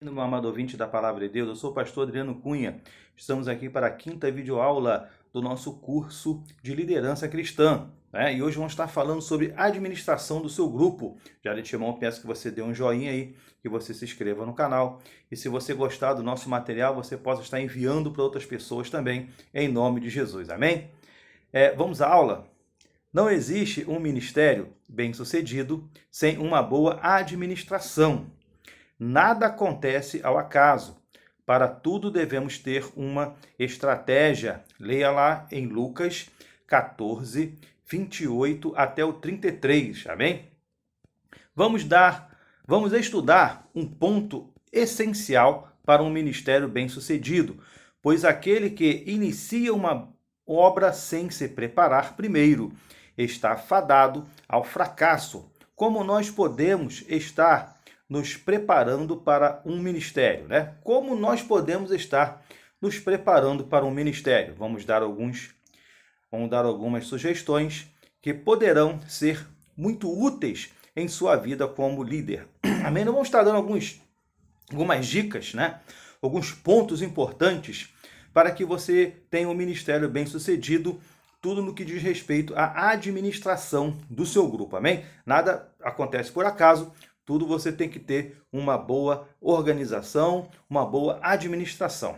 Meu amado ouvinte da Palavra de Deus, eu sou o pastor Adriano Cunha. Estamos aqui para a quinta videoaula do nosso curso de liderança cristã, né? E hoje vamos estar falando sobre administração do seu grupo. Já de antemão, peço que você dê um joinha aí, que você se inscreva no canal. E se você gostar do nosso material, você possa estar enviando para outras pessoas também, em nome de Jesus. Amém? Vamos à aula? Não existe um ministério bem-sucedido sem uma boa administração. Nada acontece ao acaso. Para tudo devemos ter uma estratégia. Leia lá em Lucas 14, 28 até o 33, amém? Vamos estudar um ponto essencial para um ministério bem-sucedido, pois aquele que inicia uma obra sem se preparar primeiro está fadado ao fracasso. Como nós podemos estar nos preparando para um ministério, né? Como nós podemos estar nos preparando para um ministério? Vamos dar algumas sugestões que poderão ser muito úteis em sua vida como líder. Amém? Nós vamos estar dando algumas dicas, né? Alguns pontos importantes para que você tenha um ministério bem-sucedido, tudo no que diz respeito à administração do seu grupo. Amém? Nada acontece por acaso. Tudo você tem que ter uma boa organização, uma boa administração.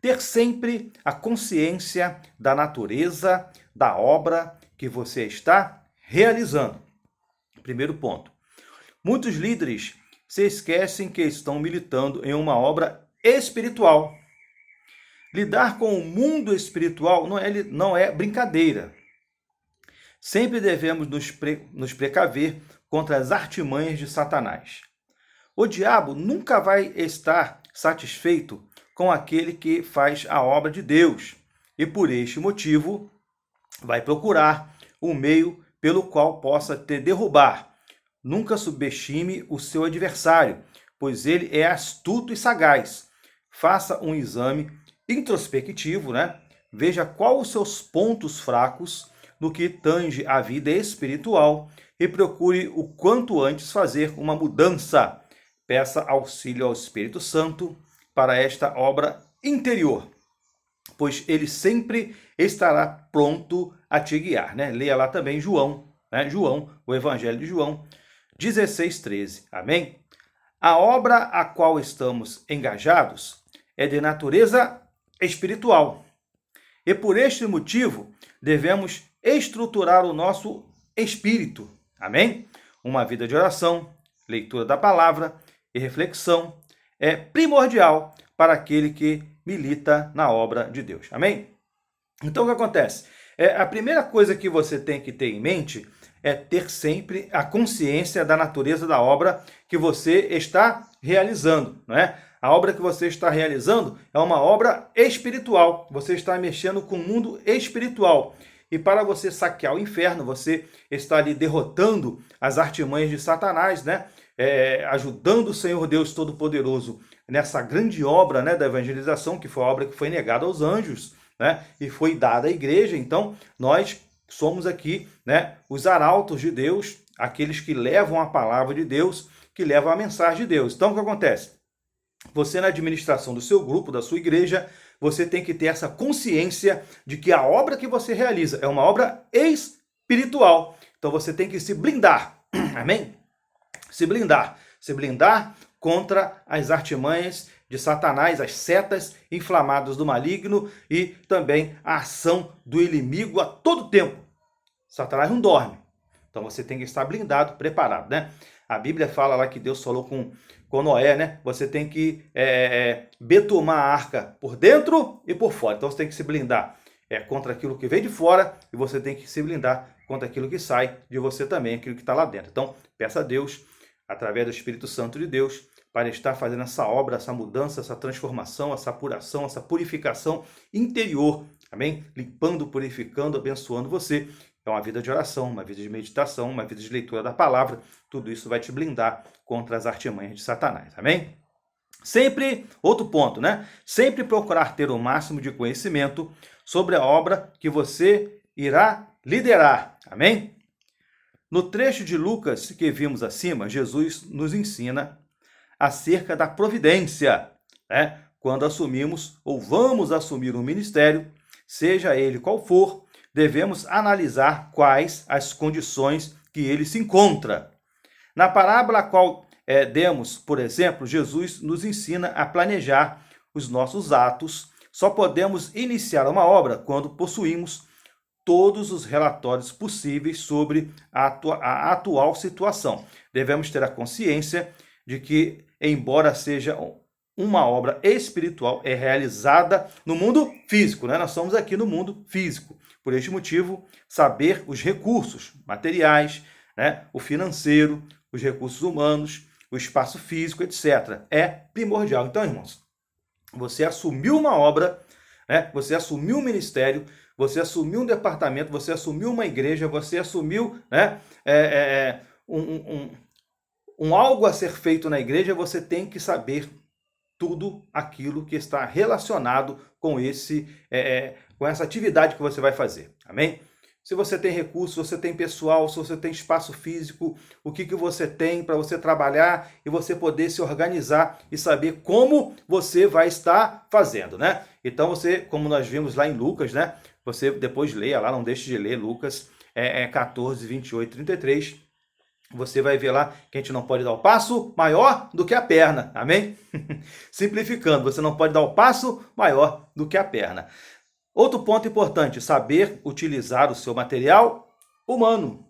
Ter sempre a consciência da natureza, da obra que você está realizando. Primeiro ponto. Muitos líderes se esquecem que estão militando em uma obra espiritual. Lidar com o mundo espiritual não é brincadeira. Sempre devemos nos precaver contra as artimanhas de Satanás. O diabo nunca vai estar satisfeito com aquele que faz a obra de Deus e, por este motivo, vai procurar o meio pelo qual possa te derrubar. Nunca subestime o seu adversário, pois ele é astuto e sagaz. Faça um exame introspectivo, né? Veja quais os seus pontos fracos no que tange a vida espiritual e procure o quanto antes fazer uma mudança. Peça auxílio ao Espírito Santo para esta obra interior, pois ele sempre estará pronto a te guiar, né? Leia lá também João, né? O Evangelho de João 16:13. Amém? A obra a qual estamos engajados é de natureza espiritual. E por este motivo devemos estruturar o nosso espírito. Amém? Uma vida de oração, leitura da palavra e reflexão é primordial para aquele que milita na obra de Deus. Amém? Então o que acontece? A primeira coisa que você tem que ter em mente é ter sempre a consciência da natureza da obra que você está realizando, não é? A obra que você está realizando é uma obra espiritual. Você está mexendo com o mundo espiritual. E para você saquear o inferno, você está ali derrotando as artimanhas de Satanás, né? Ajudando o Senhor Deus Todo-Poderoso nessa grande obra, né, da evangelização, que foi a obra que foi negada aos anjos, né? E foi dada à igreja. Então, nós somos aqui, né, os arautos de Deus, aqueles que levam a palavra de Deus, que levam a mensagem de Deus. Então, o que acontece? Você, na administração do seu grupo, da sua igreja, você tem que ter essa consciência de que a obra que você realiza é uma obra espiritual. Então você tem que se blindar. Amém? Se blindar. Se blindar contra as artimanhas de Satanás, as setas inflamadas do maligno e também a ação do inimigo a todo tempo. Satanás não dorme. Então você tem que estar blindado, preparado, né? A Bíblia fala lá que Deus falou com Noé, né? Você tem que betumar a arca por dentro e por fora. Então você tem que se blindar contra aquilo que vem de fora e você tem que se blindar contra aquilo que sai de você também, aquilo que está lá dentro. Então peça a Deus, através do Espírito Santo de Deus, para estar fazendo essa obra, essa mudança, essa transformação, essa apuração, essa purificação interior. Amém? Limpando, purificando, abençoando você. É uma vida de oração, uma vida de meditação, uma vida de leitura da palavra. Tudo isso vai te blindar contra as artimanhas de Satanás. Amém? Sempre, outro ponto, né? Sempre procurar ter o máximo de conhecimento sobre a obra que você irá liderar. Amém? No trecho de Lucas que vimos acima, Jesus nos ensina acerca da providência, né? Quando assumimos ou vamos assumir um ministério, seja ele qual for, devemos analisar quais as condições que ele se encontra. Na parábola a qual demos, por exemplo, Jesus nos ensina a planejar os nossos atos. Só podemos iniciar uma obra quando possuímos todos os relatórios possíveis sobre a atual situação. Devemos ter a consciência de que, embora seja uma obra espiritual, é realizada no mundo físico, né? Nós estamos aqui no mundo físico. Por este motivo, saber os recursos materiais, né? O financeiro, os recursos humanos, o espaço físico, etc., é primordial. Então, irmãos, você assumiu uma obra, né? Você assumiu um ministério, você assumiu um departamento, você assumiu uma igreja, você assumiu, né, um algo a ser feito na igreja, você tem que saber tudo aquilo que está relacionado com com essa atividade que você vai fazer. Amém? Se você tem recursos, se você tem pessoal, se você tem espaço físico, o que você tem para você trabalhar e você poder se organizar e saber como você vai estar fazendo, né? Então você, como nós vimos lá em Lucas, né? Você depois leia lá, não deixe de ler Lucas 14, 28, 33. Você vai ver lá que a gente não pode dar o passo maior do que a perna, amém? Simplificando, você não pode dar o passo maior do que a perna. Outro ponto importante, saber utilizar o seu material humano,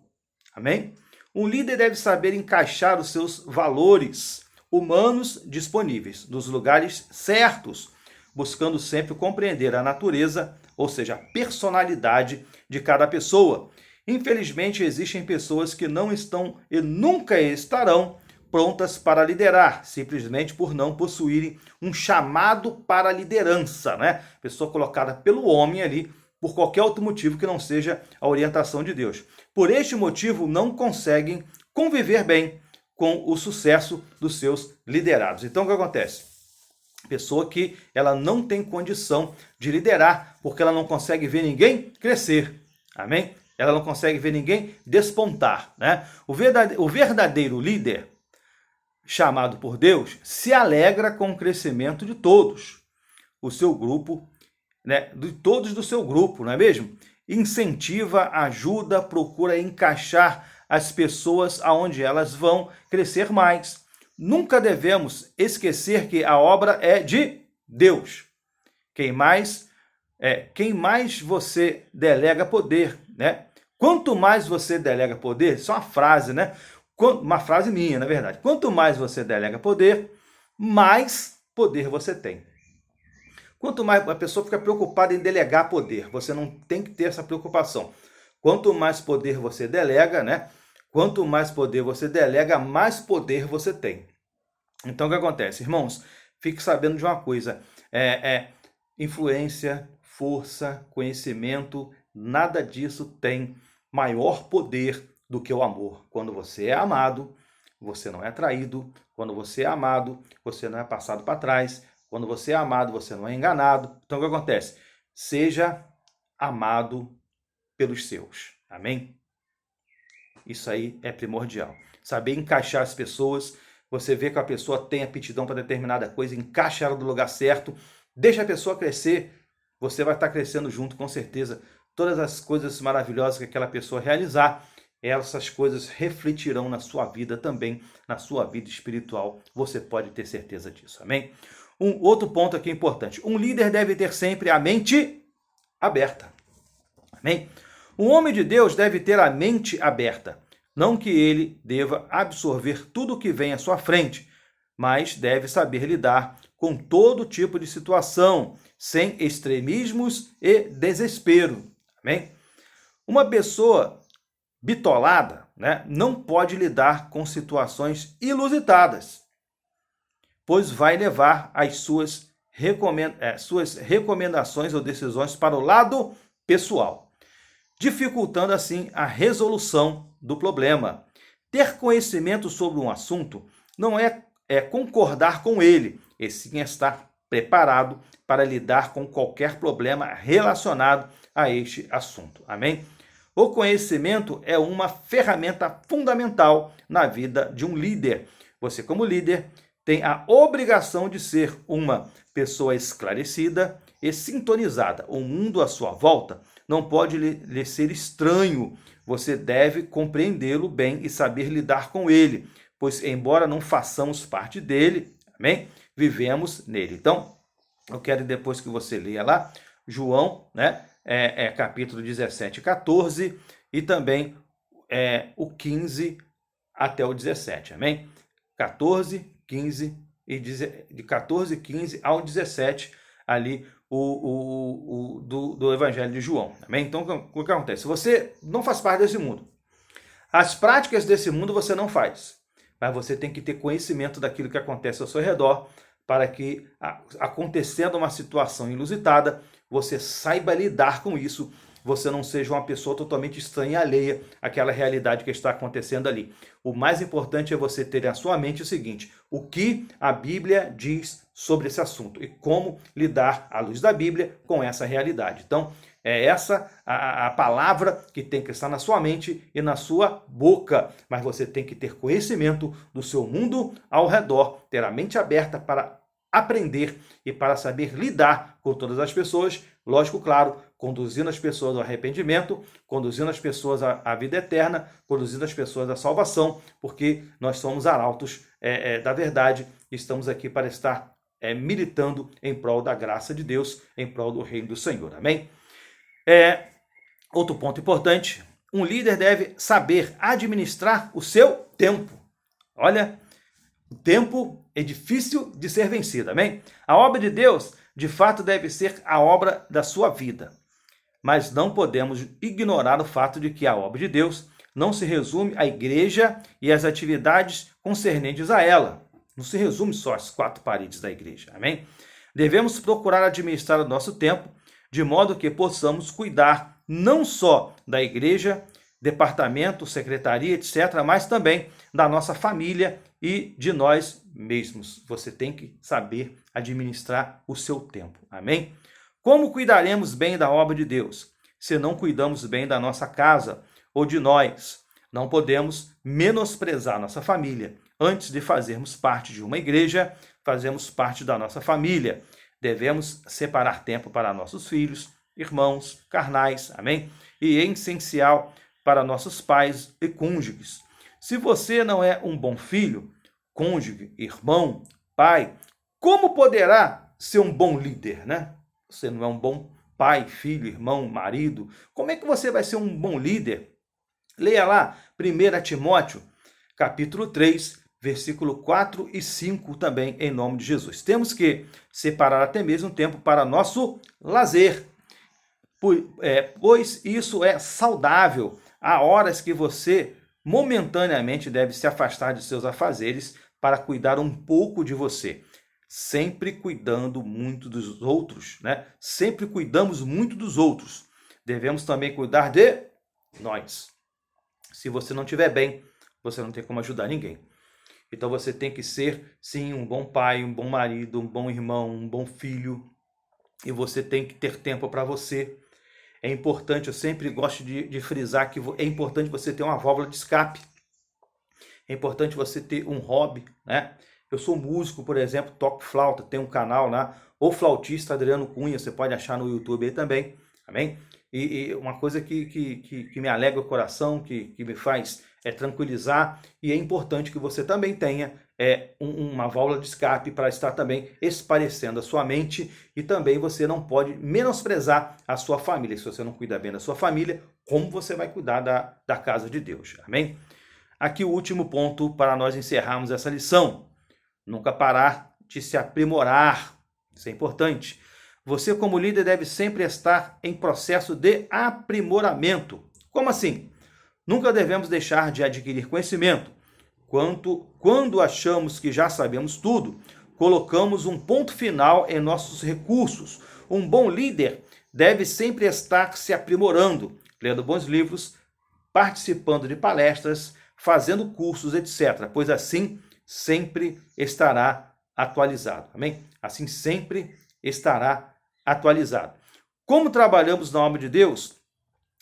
amém? Um líder deve saber encaixar os seus valores humanos disponíveis nos lugares certos, buscando sempre compreender a natureza, ou seja, a personalidade de cada pessoa. Infelizmente, existem pessoas que não estão e nunca estarão prontas para liderar, simplesmente por não possuírem um chamado para a liderança, né? Pessoa colocada pelo homem ali, por qualquer outro motivo que não seja a orientação de Deus. Por este motivo, não conseguem conviver bem com o sucesso dos seus liderados. Então, o que acontece? Pessoa que ela não tem condição de liderar, porque ela não consegue ver ninguém crescer. Amém? Ela não consegue ver ninguém despontar, né? O verdadeiro líder, chamado por Deus, se alegra com o crescimento de todos. O seu grupo, né? De todos do seu grupo, não é mesmo? Incentiva, ajuda, procura encaixar as pessoas aonde elas vão crescer mais. Nunca devemos esquecer que a obra é de Deus. Quem mais você delega poder, né? Quanto mais você delega poder, isso é uma frase, né? Uma frase minha, na verdade. Quanto mais você delega poder, mais poder você tem. Quanto mais a pessoa fica preocupada em delegar poder, você não tem que ter essa preocupação. Quanto mais poder você delega, né? Quanto mais poder você delega, mais poder você tem. Então, o que acontece? Irmãos, fique sabendo de uma coisa. Influência, força, conhecimento, nada disso tem maior poder do que o amor. Quando você é amado, você não é traído. Quando você é amado, você não é passado para trás. Quando você é amado, você não é enganado. Então, o que acontece? Seja amado pelos seus. Amém? Isso aí é primordial. Saber encaixar as pessoas. Você vê que a pessoa tem aptidão para determinada coisa, encaixa ela no lugar certo, deixa a pessoa crescer. Você vai estar crescendo junto, com certeza. Todas as coisas maravilhosas que aquela pessoa realizar, essas coisas refletirão na sua vida também, na sua vida espiritual. Você pode ter certeza disso, amém? Um outro ponto aqui importante. Um líder deve ter sempre a mente aberta, amém? Um homem de Deus deve ter a mente aberta. Não que ele deva absorver tudo o que vem à sua frente, mas deve saber lidar com todo tipo de situação, sem extremismos e desespero. Amém? Uma pessoa bitolada, né, não pode lidar com situações inusitadas, pois vai levar as suas recomendações ou decisões para o lado pessoal, dificultando assim a resolução do problema. Ter conhecimento sobre um assunto não é concordar com ele, e sim estar preparado para lidar com qualquer problema relacionado a este assunto. Amém? O conhecimento é uma ferramenta fundamental na vida de um líder. Você, como líder, tem a obrigação de ser uma pessoa esclarecida e sintonizada. O mundo à sua volta não pode lhe ser estranho. Você deve compreendê-lo bem e saber lidar com ele, pois embora não façamos parte dele, amém? Vivemos nele. Então, eu quero depois que você leia lá, João, né? Capítulo 17 e 14, e também o 15 até o 17, amém? 14, 15 e de 14, 15 ao 17, ali do Evangelho de João, amém? Então, o que acontece? Você não faz parte desse mundo. As práticas desse mundo você não faz, mas você tem que ter conhecimento daquilo que acontece ao seu redor, para que, acontecendo uma situação inusitada, você saiba lidar com isso, você não seja uma pessoa totalmente estranha e alheia àquela realidade que está acontecendo ali. O mais importante é você ter na sua mente o seguinte: o que a Bíblia diz sobre esse assunto e como lidar, à luz da Bíblia, com essa realidade. Então, é essa a palavra que tem que estar na sua mente e na sua boca. Mas você tem que ter conhecimento do seu mundo ao redor, ter a mente aberta para aprender e para saber lidar com todas as pessoas, lógico, claro, conduzindo as pessoas ao arrependimento, conduzindo as pessoas à vida eterna, conduzindo as pessoas à salvação, porque nós somos arautos da verdade e estamos aqui para estar militando em prol da graça de Deus, em prol do reino do Senhor, amém? Outro ponto importante: um líder deve saber administrar o seu tempo. Olha, o tempo é difícil de ser vencido, amém? A obra de Deus, de fato, deve ser a obra da sua vida. Mas não podemos ignorar o fato de que a obra de Deus não se resume à igreja e às atividades concernentes a ela. Não se resume só às 4 paredes da igreja, amém? Devemos procurar administrar o nosso tempo de modo que possamos cuidar não só da igreja, departamento, secretaria, etc., mas também da nossa família e de nós mesmos. Você tem que saber administrar o seu tempo, amém? Como cuidaremos bem da obra de Deus se não cuidamos bem da nossa casa ou de nós? Não podemos menosprezar nossa família. Antes de fazermos parte de uma igreja, fazemos parte da nossa família. Devemos separar tempo para nossos filhos, irmãos, carnais, amém? E é essencial para nossos pais e cônjuges. Se você não é um bom filho, cônjuge, irmão, pai, como poderá ser um bom líder, né? Você não é um bom pai, filho, irmão, marido. Como é que você vai ser um bom líder? Leia lá 1 Timóteo, capítulo 3, versículo 4 e 5 também, em nome de Jesus. Temos que separar até mesmo tempo para nosso lazer, pois isso é saudável. Há horas que você momentaneamente deve se afastar de seus afazeres para cuidar um pouco de você. Sempre cuidando muito dos outros, né? Sempre cuidamos muito dos outros. Devemos também cuidar de nós. Se você não estiver bem, você não tem como ajudar ninguém. Então você tem que ser, sim, um bom pai, um bom marido, um bom irmão, um bom filho. E você tem que ter tempo para você. É importante, eu sempre gosto de frisar que é importante você ter uma válvula de escape. É importante você ter um hobby, né? Eu sou músico, por exemplo, toco flauta, tem um canal lá, o flautista Adriano Cunha, você pode achar no YouTube aí também, amém? E uma coisa que me alegra o coração, que me faz tranquilizar, e é importante que você também tenha uma válvula de escape para estar também esparecendo a sua mente, e também você não pode menosprezar a sua família. Se você não cuida bem da sua família, como você vai cuidar da casa de Deus, amém? Aqui o último ponto para nós encerrarmos essa lição: nunca parar de se aprimorar. Isso é importante. Você, como líder, deve sempre estar em processo de aprimoramento. Como assim? Nunca devemos deixar de adquirir conhecimento. Quando achamos que já sabemos tudo, colocamos um ponto final em nossos recursos. Um bom líder deve sempre estar se aprimorando, lendo bons livros, participando de palestras, fazendo cursos, etc. Pois assim sempre estará atualizado. Amém? Assim sempre estará atualizado. Como trabalhamos na obra de Deus,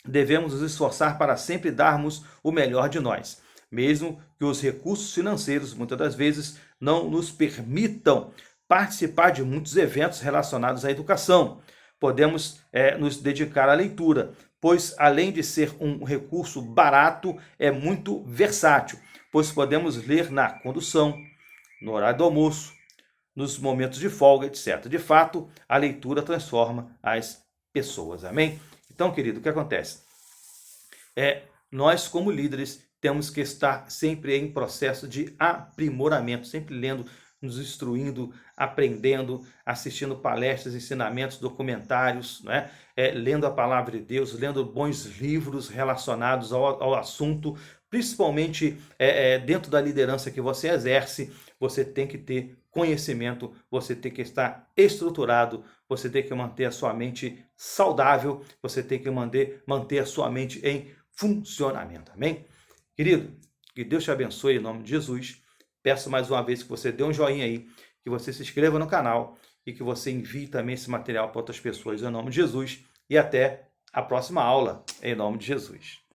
devemos nos esforçar para sempre darmos o melhor de nós. mesmo que os recursos financeiros, muitas das vezes, não nos permitam participar de muitos eventos relacionados à educação. Podemos nos dedicar à leitura, pois além de ser um recurso barato, é muito versátil, pois podemos ler na condução, no horário do almoço, nos momentos de folga, etc. De fato, a leitura transforma as pessoas, amém? Então, querido, o que acontece? Nós, como líderes, temos que estar sempre em processo de aprimoramento, sempre lendo, nos instruindo, aprendendo, assistindo palestras, ensinamentos, documentários, né? Lendo a palavra de Deus, lendo bons livros relacionados ao assunto, principalmente dentro da liderança que você exerce. Você tem que ter conhecimento, você tem que estar estruturado, você tem que manter a sua mente saudável, você tem que manter a sua mente em funcionamento, amém? Querido, que Deus te abençoe em nome de Jesus. Peço mais uma vez que você dê um joinha aí, que você se inscreva no canal e que você envie também esse material para outras pessoas em nome de Jesus. E até a próxima aula, em nome de Jesus.